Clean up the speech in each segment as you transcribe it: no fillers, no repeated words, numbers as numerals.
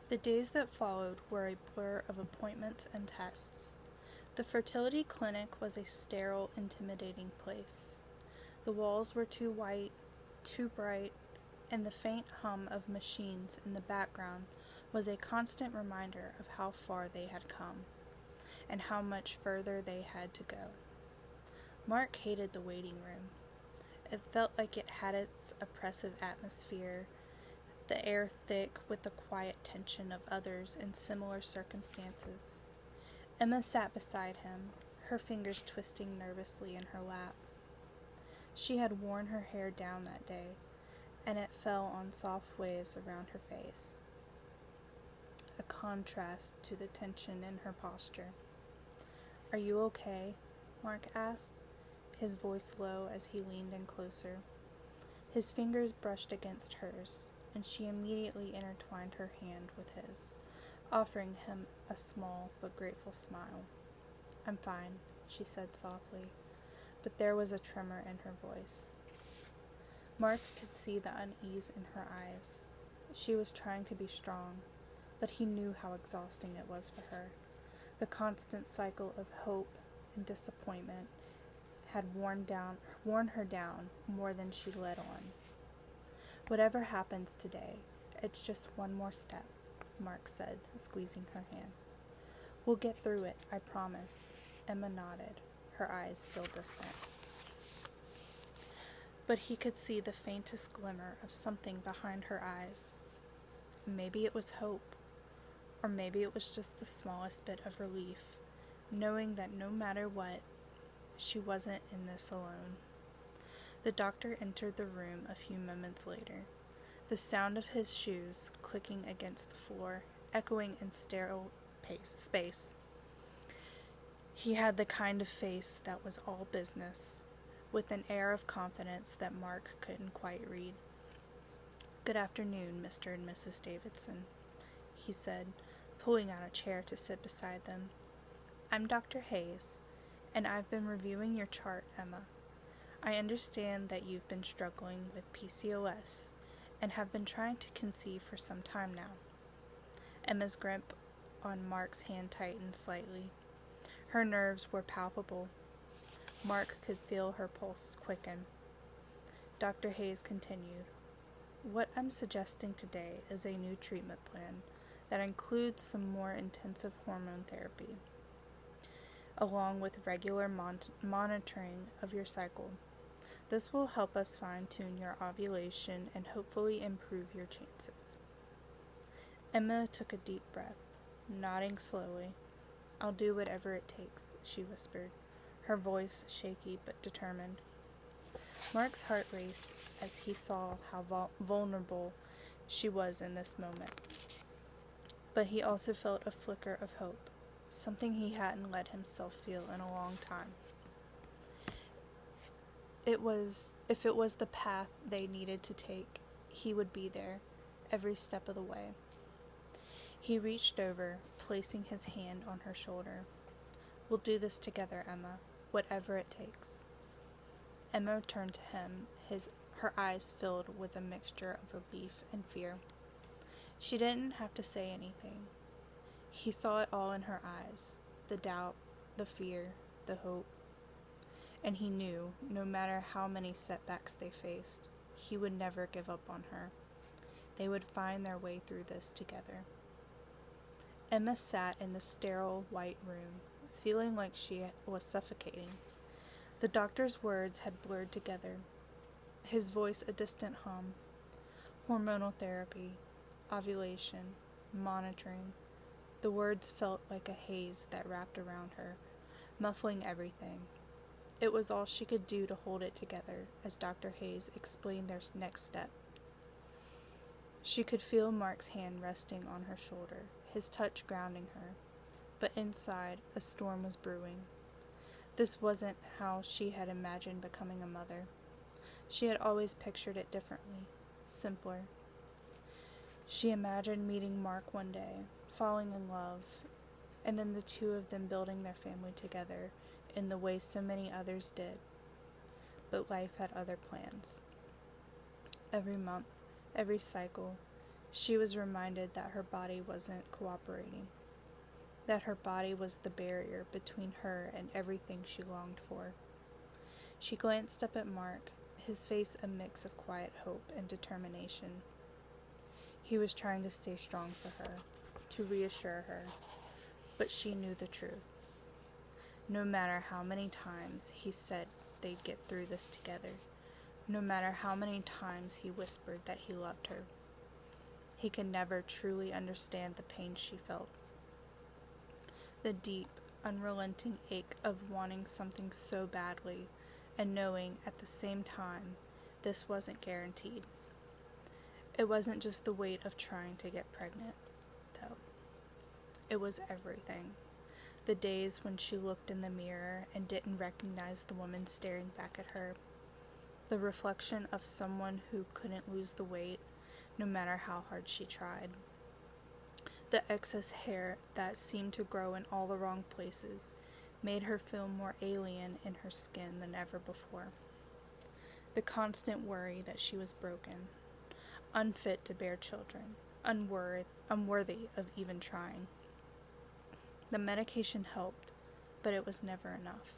The days that followed were a blur of appointments and tests. The fertility clinic was a sterile, intimidating place. The walls were too white, too bright, and the faint hum of machines in the background was a constant reminder of how far they had come, and how much further they had to go. Mark hated the waiting room. It felt like it had its oppressive atmosphere, the air thick with the quiet tension of others in similar circumstances. Emma sat beside him, her fingers twisting nervously in her lap. She had worn her hair down that day, and it fell on soft waves around her face, a contrast to the tension in her posture. "Are you okay?" Mark asked, his voice low as he leaned in closer. His fingers brushed against hers, and she immediately intertwined her hand with his, offering him a small but grateful smile. "I'm fine," she said softly, but there was a tremor in her voice. Mark could see the unease in her eyes. She was trying to be strong, but he knew how exhausting it was for her. The constant cycle of hope and disappointment had worn her down more than she let on. "Whatever happens today, it's just one more step," Mark said, squeezing her hand. "We'll get through it, I promise." Emma nodded, her eyes still distant. But he could see the faintest glimmer of something behind her eyes. Maybe it was hope, or maybe it was just the smallest bit of relief, knowing that no matter what, she wasn't in this alone. The doctor entered the room a few moments later, the sound of his shoes clicking against the floor, echoing in sterile space. He had the kind of face that was all business, with an air of confidence that Mark couldn't quite read. "Good afternoon, Mr. and Mrs. Davidson," he said, pulling out a chair to sit beside them. "I'm Dr. Hayes, and I've been reviewing your chart, Emma. I understand that you've been struggling with PCOS and have been trying to conceive for some time now." Emma's grip on Mark's hand tightened slightly. Her nerves were palpable. Mark could feel her pulse quicken. Dr. Hayes continued, "What I'm suggesting today is a new treatment plan that includes some more intensive hormone therapy, along with regular monitoring of your cycle. This will help us fine-tune your ovulation and hopefully improve your chances." Emma took a deep breath, nodding slowly. "I'll do whatever it takes," she whispered, her voice shaky but determined. Mark's heart raced as he saw how vulnerable she was in this moment. But he also felt a flicker of hope, something he hadn't let himself feel in a long time. If it was the path they needed to take, he would be there, every step of the way. He reached over, placing his hand on her shoulder. "We'll do this together, Emma, whatever it takes." Emma turned to him, her eyes filled with a mixture of relief and fear. She didn't have to say anything. He saw it all in her eyes, the doubt, the fear, the hope. And he knew, no matter how many setbacks they faced, he would never give up on her. They would find their way through this together. Emma sat in the sterile white room, feeling like she was suffocating. The doctor's words had blurred together, his voice a distant hum. Hormonal therapy, ovulation, monitoring. The words felt like a haze that wrapped around her, muffling everything. It was all she could do to hold it together as Dr. Hayes explained their next step. She could feel Mark's hand resting on her shoulder, his touch grounding her, but inside a storm was brewing. This wasn't how she had imagined becoming a mother. She had always pictured it differently, simpler. She imagined meeting Mark one day, falling in love, and then the two of them building their family together in the way so many others did. But life had other plans. Every month, every cycle, She was reminded that her body wasn't cooperating, that her body was the barrier between her and everything she longed for. She glanced up at Mark, his face a mix of quiet hope and determination. He was trying to stay strong for her, to reassure her, but she knew the truth. No matter how many times he said they'd get through this together, no matter how many times he whispered that he loved her, he could never truly understand the pain she felt. The deep, unrelenting ache of wanting something so badly and knowing at the same time this wasn't guaranteed. It wasn't just the weight of trying to get pregnant, though. It was everything. The days when she looked in the mirror and didn't recognize the woman staring back at her. The reflection of someone who couldn't lose the weight, no matter how hard she tried. The excess hair that seemed to grow in all the wrong places made her feel more alien in her skin than ever before. The constant worry that she was broken, unfit to bear children, unworthy of even trying. The medication helped, but it was never enough.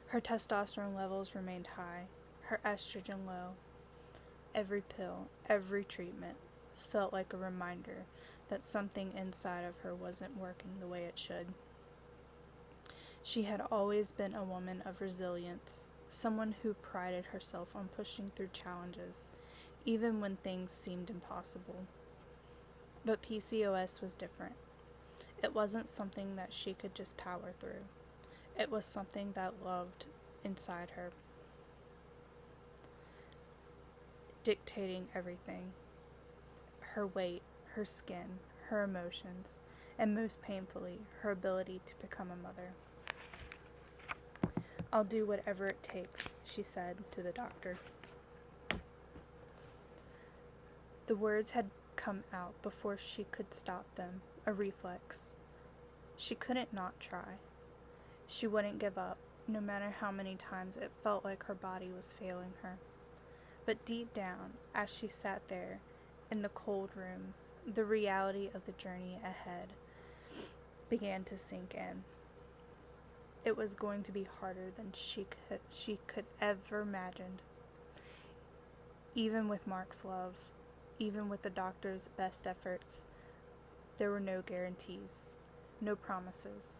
Her testosterone levels remained high, her estrogen low. Every pill, every treatment felt like a reminder that something inside of her wasn't working the way it should. She had always been a woman of resilience, someone who prided herself on pushing through challenges, even when things seemed impossible. But PCOS was different. It wasn't something that she could just power through. It was something that loved inside her, dictating everything. Her weight, her skin, her emotions, and most painfully, her ability to become a mother. "I'll do whatever it takes," she said to the doctor. The words had come out before she could stop them, a reflex. She couldn't not try. She wouldn't give up, no matter how many times it felt like her body was failing her. But deep down, as she sat there in the cold room, the reality of the journey ahead began to sink in. It was going to be harder than she could ever imagined. Even with Mark's love, even with the doctor's best efforts, there were no guarantees, no promises.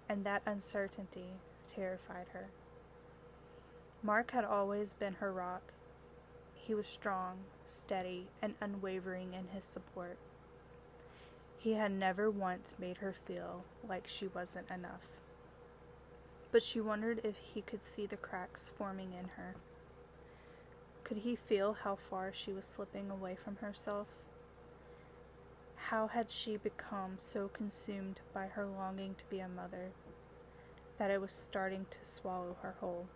And that uncertainty terrified her. Mark had always been her rock. He was strong, steady, and unwavering in his support. He had never once made her feel like she wasn't enough. But she wondered if he could see the cracks forming in her. Could he feel how far she was slipping away from herself? How had she become so consumed by her longing to be a mother that it was starting to swallow her whole?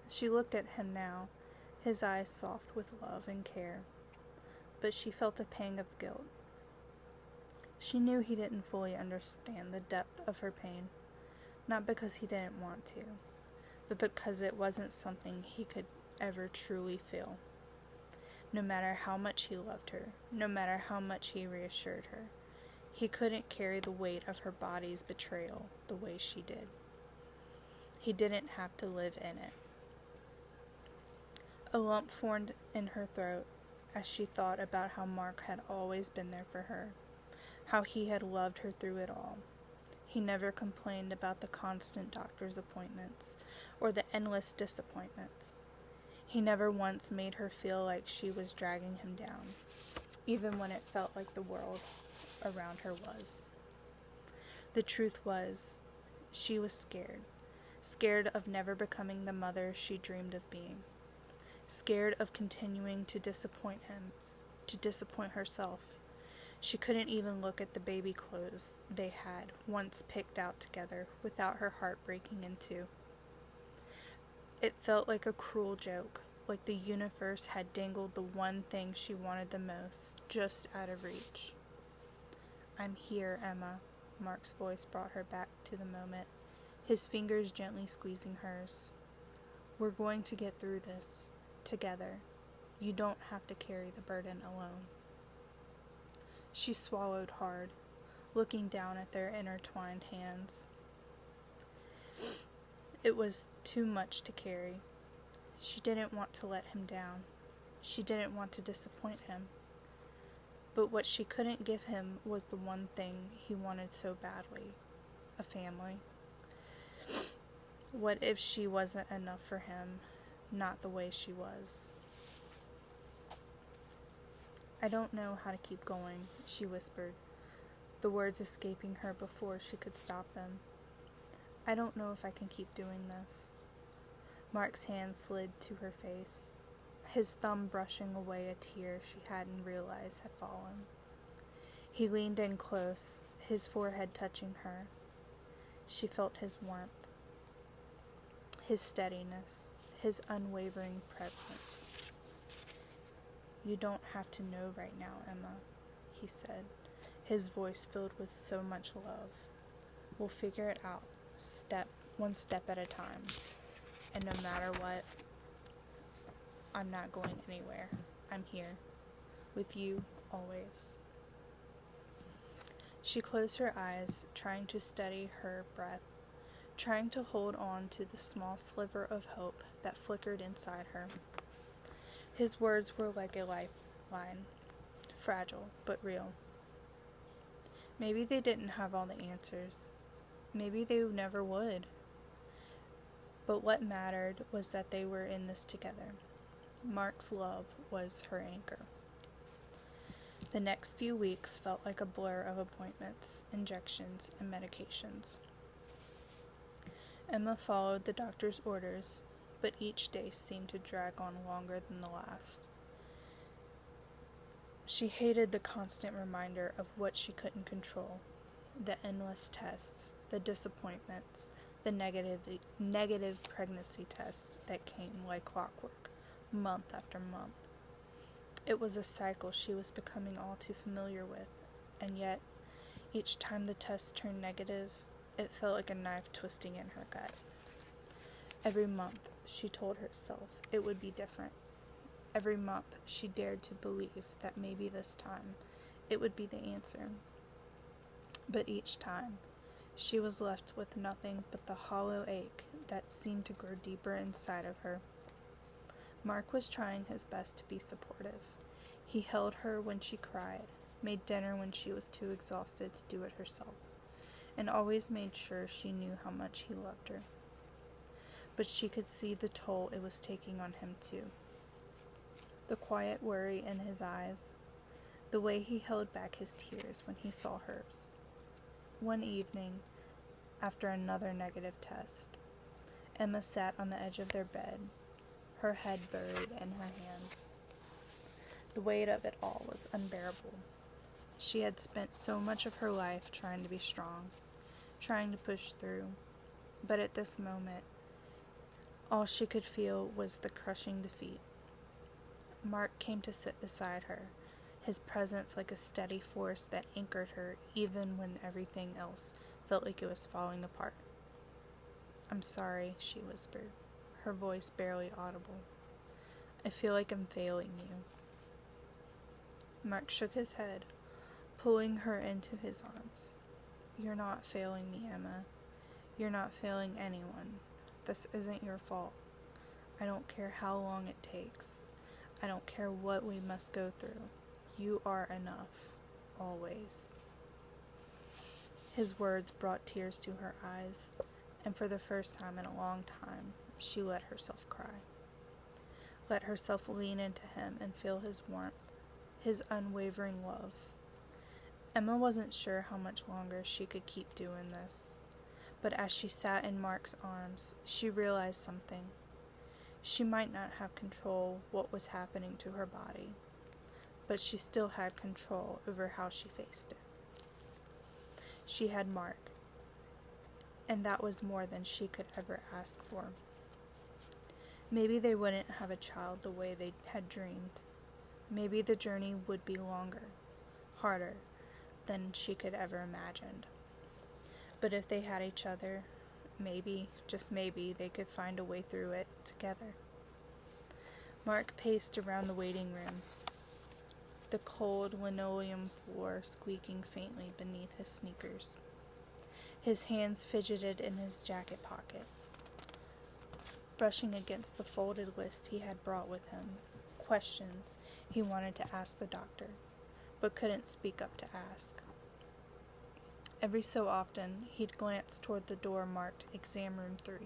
She looked at him now, his eyes soft with love and care, but she felt a pang of guilt. She knew he didn't fully understand the depth of her pain, not because he didn't want to, but because it wasn't something he could ever truly feel. No matter how much he loved her, no matter how much he reassured her, he couldn't carry the weight of her body's betrayal the way she did. He didn't have to live in it. A lump formed in her throat as she thought about how Mark had always been there for her, how he had loved her through it all. He never complained about the constant doctor's appointments or the endless disappointments. He never once made her feel like she was dragging him down, even when it felt like the world around her was. The truth was, she was scared of never becoming the mother she dreamed of being, scared of continuing to disappoint him, to disappoint herself. She couldn't even look at the baby clothes they had once picked out together without her heart breaking in two. It felt like a cruel joke, like the universe had dangled the one thing she wanted the most, just out of reach. "I'm here, Emma," Mark's voice brought her back to the moment, his fingers gently squeezing hers. "We're going to get through this, together. You don't have to carry the burden alone. She swallowed hard, looking down at their intertwined hands. It was too much to carry. She didn't want to let him down. She didn't want to disappoint him. But what she couldn't give him was the one thing he wanted so badly, a family. What if she wasn't enough for him, not the way she was? I don't know how to keep going, she whispered, the words escaping her before she could stop them. I don't know if I can keep doing this. Mark's hand slid to her face, his thumb brushing away a tear she hadn't realized had fallen. He leaned in close, his forehead touching her. She felt his warmth, his steadiness, his unwavering presence. You don't have to know right now, Emma, he said, his voice filled with so much love. We'll figure it out, one step at a time. And no matter what, I'm not going anywhere. I'm here, with you always. She closed her eyes, trying to steady her breath, trying to hold on to the small sliver of hope that flickered inside her. His words were like a lifeline, fragile but real. Maybe they didn't have all the answers. Maybe they never would. But what mattered was that they were in this together. Mark's love was her anchor. The next few weeks felt like a blur of appointments, injections, and medications. Emma followed the doctor's orders, but each day seemed to drag on longer than the last. She hated the constant reminder of what she couldn't control, the endless tests, the disappointments, the negative pregnancy tests that came like clockwork, month after month. It was a cycle she was becoming all too familiar with, and yet, each time the test turned negative, it felt like a knife twisting in her gut. Every month, she told herself it would be different. Every month, she dared to believe that maybe this time, it would be the answer. But each time, she was left with nothing but the hollow ache that seemed to grow deeper inside of her. Mark was trying his best to be supportive. He held her when she cried, made dinner when she was too exhausted to do it herself, and always made sure she knew how much he loved her. But she could see the toll it was taking on him too. The quiet worry in his eyes, the way he held back his tears when he saw hers. One evening, after another negative test, Emma sat on the edge of their bed, her head buried in her hands. The weight of it all was unbearable. She had spent so much of her life trying to be strong, trying to push through, but at this moment, all she could feel was the crushing defeat. Mark came to sit beside her, his presence like a steady force that anchored her even when everything else felt like it was falling apart. "I'm sorry," she whispered, her voice barely audible. "I feel like I'm failing you." Mark shook his head, pulling her into his arms. "You're not failing me, Emma. You're not failing anyone. This isn't your fault. I don't care how long it takes. I don't care what we must go through. You are enough, always." His words brought tears to her eyes, and for the first time in a long time, she let herself cry. Let herself lean into him and feel his warmth, his unwavering love. Emma wasn't sure how much longer she could keep doing this, but as she sat in Mark's arms, she realized something. She might not have control what was happening to her body, but she still had control over how she faced it. She had Mark, and that was more than she could ever ask for. Maybe they wouldn't have a child the way they had dreamed. Maybe the journey would be longer, harder than she could ever imagined. But if they had each other, maybe, just maybe, they could find a way through it together. Mark paced around the waiting room, the cold linoleum floor squeaking faintly beneath his sneakers. His hands fidgeted in his jacket pockets, brushing against the folded list he had brought with him, questions he wanted to ask the doctor, but couldn't speak up to ask. Every so often, he'd glance toward the door marked Exam Room 3,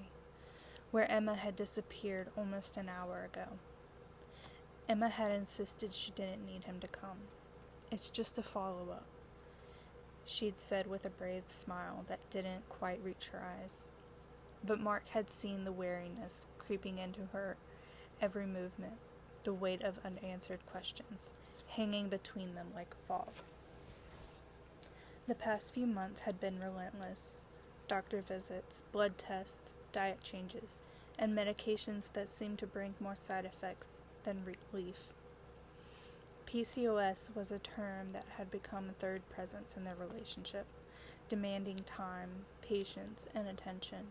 where Emma had disappeared almost an hour ago. Emma had insisted she didn't need him to come. "It's just a follow-up," she'd said with a brave smile that didn't quite reach her eyes. But Mark had seen the weariness creeping into her every movement, the weight of unanswered questions, hanging between them like fog. The past few months had been relentless. Doctor visits, blood tests, diet changes, and medications that seemed to bring more side effects than relief. PCOS was a term that had become a third presence in their relationship, demanding time, patience, and attention.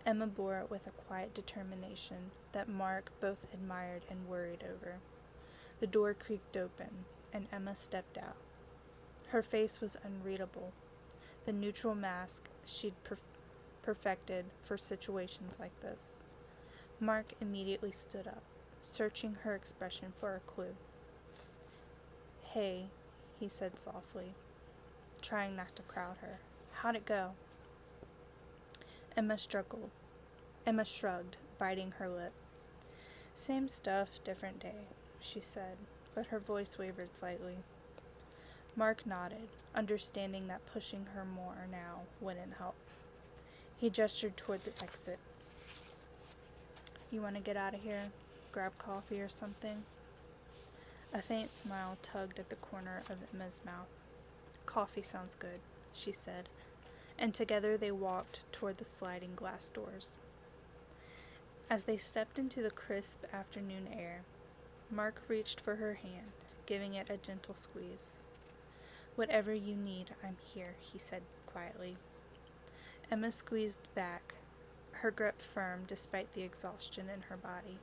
Emma bore it with a quiet determination that Mark both admired and worried over. The door creaked open, and Emma stepped out. Her face was unreadable, the neutral mask she'd perfected for situations like this. Mark immediately stood up, searching her expression for a clue. "Hey," he said softly, trying not to crowd her. "How'd it go?" Emma shrugged, biting her lip. "Same stuff, different day," she said, but her voice wavered slightly. Mark nodded, understanding that pushing her more now wouldn't help. He gestured toward the exit. "You want to get out of here? Grab coffee or something?" A faint smile tugged at the corner of Emma's mouth. "Coffee sounds good," she said, and together they walked toward the sliding glass doors. As they stepped into the crisp afternoon air, Mark reached for her hand, giving it a gentle squeeze. "Whatever you need, I'm here," he said quietly. Emma squeezed back, her grip firm despite the exhaustion in her body.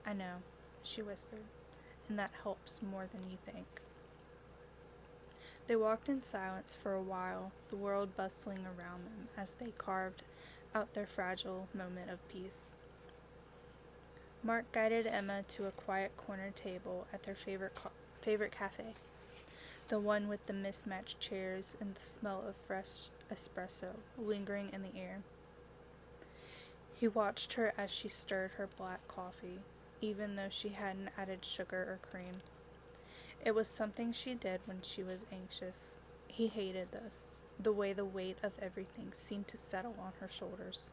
"I know," she whispered, "and that helps more than you think." They walked in silence for a while, the world bustling around them as they carved out their fragile moment of peace. Mark guided Emma to a quiet corner table at their favorite cafe, the one with the mismatched chairs and the smell of fresh espresso lingering in the air. He watched her as she stirred her black coffee, even though she hadn't added sugar or cream. It was something she did when she was anxious. He hated this, the way the weight of everything seemed to settle on her shoulders,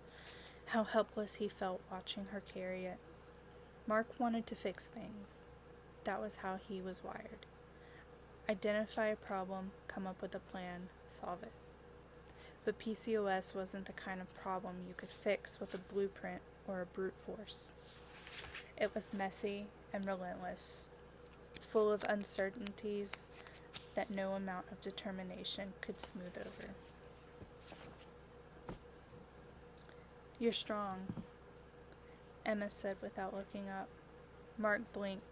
how helpless he felt watching her carry it. Mark wanted to fix things. That was how he was wired. Identify a problem, come up with a plan, solve it. But PCOS wasn't the kind of problem you could fix with a blueprint or a brute force. It was messy and relentless, full of uncertainties that no amount of determination could smooth over. "You're strong," Emma said without looking up. Mark blinked,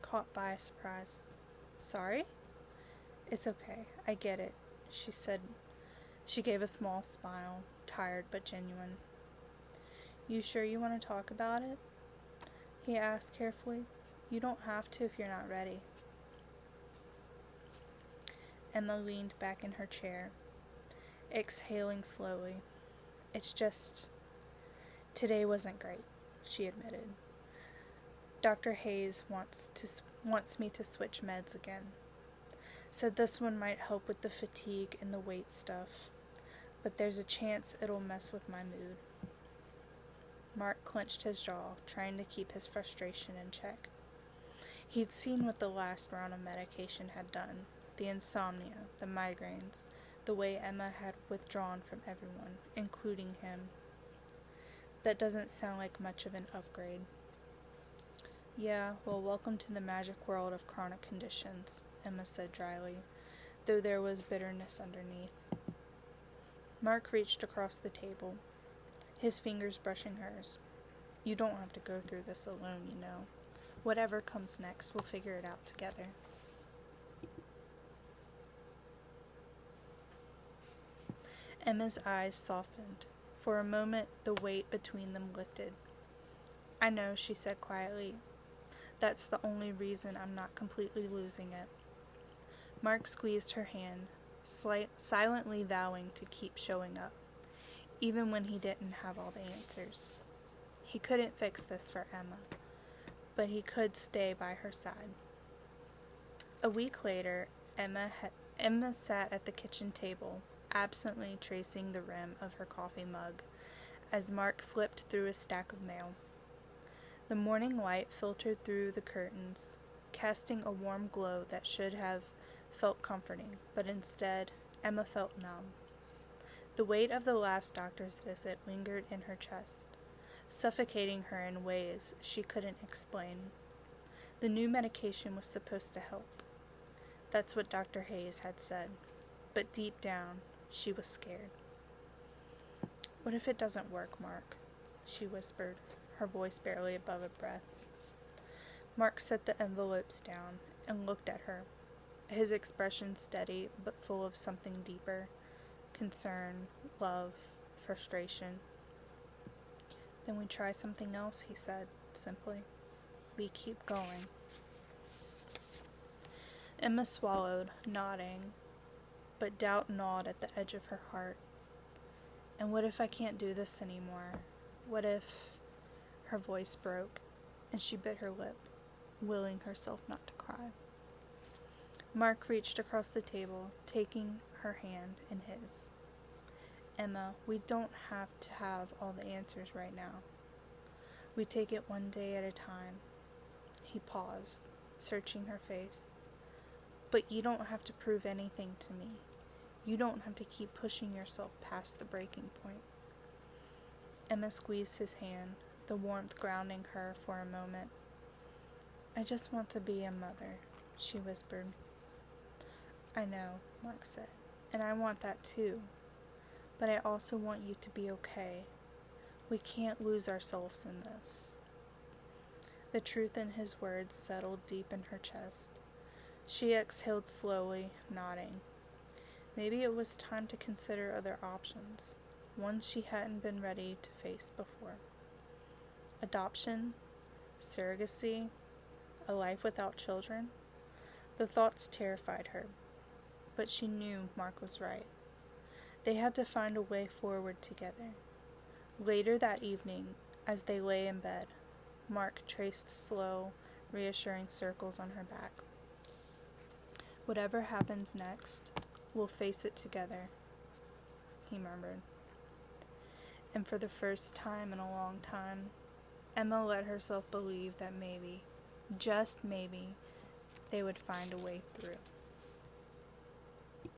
caught by a surprise. "Sorry?" "It's okay, I get it," she said. She gave a small smile, tired but genuine. "You sure you want to talk about it?" he asked carefully. "You don't have to if you're not ready." Emma leaned back in her chair, exhaling slowly. "It's just, today wasn't great," she admitted. "Dr. Hayes wants me to switch meds again. Said this one might help with the fatigue and the weight stuff, but there's a chance it'll mess with my mood." Mark clenched his jaw, trying to keep his frustration in check. He'd seen what the last round of medication had done, the insomnia, the migraines, the way Emma had withdrawn from everyone, including him. "That doesn't sound like much of an upgrade." "Yeah, well, welcome to the magic world of chronic conditions," Emma said dryly, though there was bitterness underneath. Mark reached across the table, his fingers brushing hers. "You don't have to go through this alone, you know. Whatever comes next, we'll figure it out together. Emma's eyes softened. For a moment, the weight between them lifted. I know, she said quietly. That's the only reason I'm not completely losing it. Mark squeezed her hand, silently vowing to keep showing up, even when he didn't have all the answers. He couldn't fix this for Emma, but he could stay by her side. A week later, Emma sat at the kitchen table, absently tracing the rim of her coffee mug, as Mark flipped through a stack of mail. The morning light filtered through the curtains, casting a warm glow that should have felt comforting, but instead, Emma felt numb. The weight of the last doctor's visit lingered in her chest, suffocating her in ways she couldn't explain. The new medication was supposed to help. That's what Dr. Hayes had said, but deep down, she was scared. What if it doesn't work, Mark? She whispered, her voice barely above a breath. Mark set the envelopes down and looked at her, his expression steady but full of something deeper, concern, love, frustration. Then we try something else, he said, simply. We keep going. Emma swallowed, nodding, but doubt gnawed at the edge of her heart. And what if I can't do this anymore? What if... Her voice broke, and she bit her lip, willing herself not to cry. Mark reached across the table, taking her hand in his. Emma, we don't have to have all the answers right now. We take it one day at a time. He paused, searching her face. But you don't have to prove anything to me. You don't have to keep pushing yourself past the breaking point. Emma squeezed his hand, the warmth grounding her for a moment. I just want to be a mother, she whispered. I know, Mark said, and I want that too. But I also want you to be okay. We can't lose ourselves in this. The truth in his words settled deep in her chest. She exhaled slowly, nodding. Maybe it was time to consider other options, ones she hadn't been ready to face before. Adoption, surrogacy, a life without children. The thoughts terrified her, but she knew Mark was right. They had to find a way forward together. Later that evening, as they lay in bed, Mark traced slow, reassuring circles on her back. Whatever happens next, we'll face it together, he murmured. And for the first time in a long time, Emma let herself believe that maybe, just maybe, they would find a way through.